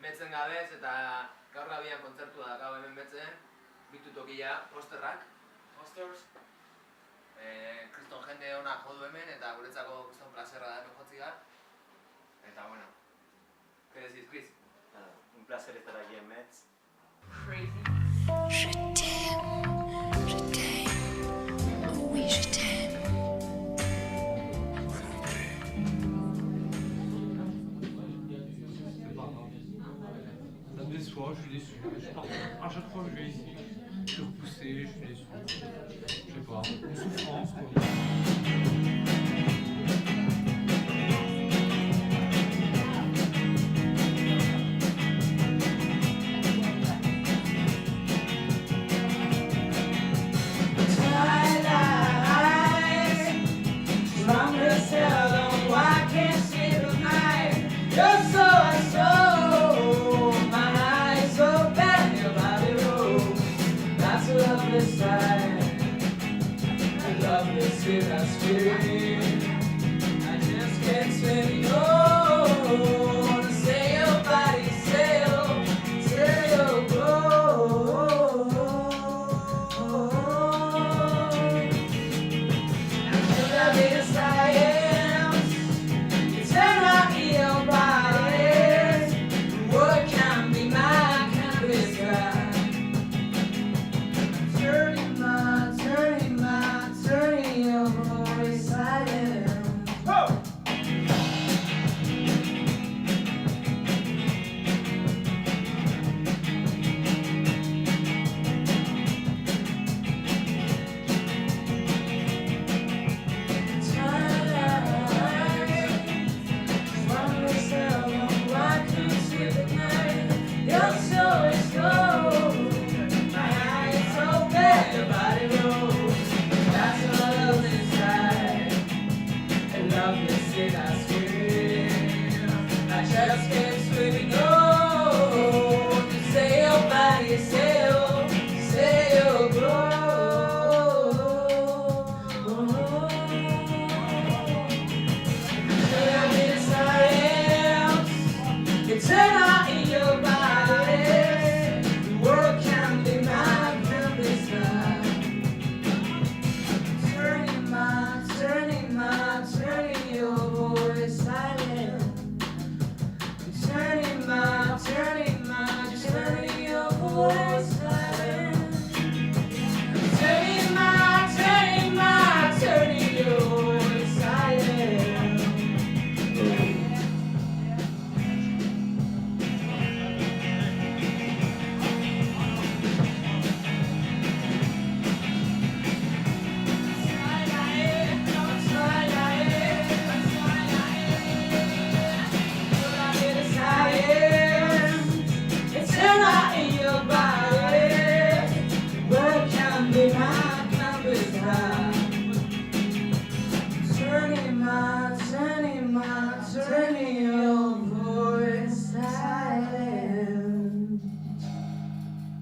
Metzen gabez eta gaur gabian kontzertua da gau hemen betzen. Bitu tokia, Posterrak. Posters. Kriston jende ona jodu hemen eta guretzako kriston plazerra da hemen jotzi gar. Eta bueno. ¿Qué decís, Chris? Un placer estar aquí en Metz. Crazy. Je t'aime, oh oui je t'aime. Ça me déçoit, je suis déçu. À chaque fois que je viens ici, je suis repoussé, je suis déçu. Je sais pas, une souffrance quoi.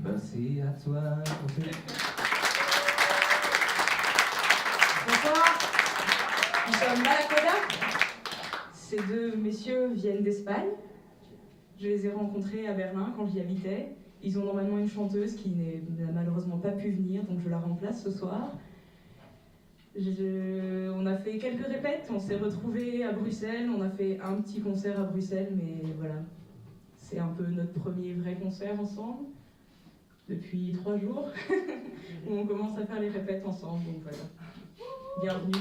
Merci à toi. Bonsoir, nous sommes Malacoda. Ces deux messieurs viennent d'Espagne. Je les ai rencontrés à Berlin quand j'y habitais. Ils ont normalement une chanteuse qui n'a malheureusement pas pu venir, donc je la remplace ce soir. On a fait quelques répètes, on s'est retrouvés à Bruxelles, on a fait un petit concert à Bruxelles, mais voilà. C'est un peu notre premier vrai concert ensemble, depuis 3 jours, où on commence à faire les répètes ensemble, donc voilà. Bienvenue.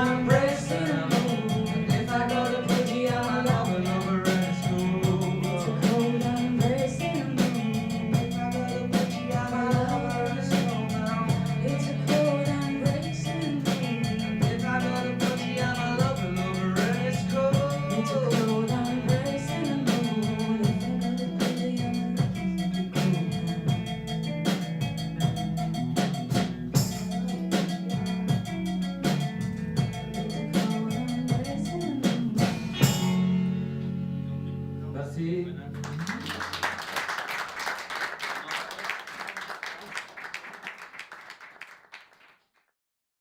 celebrate.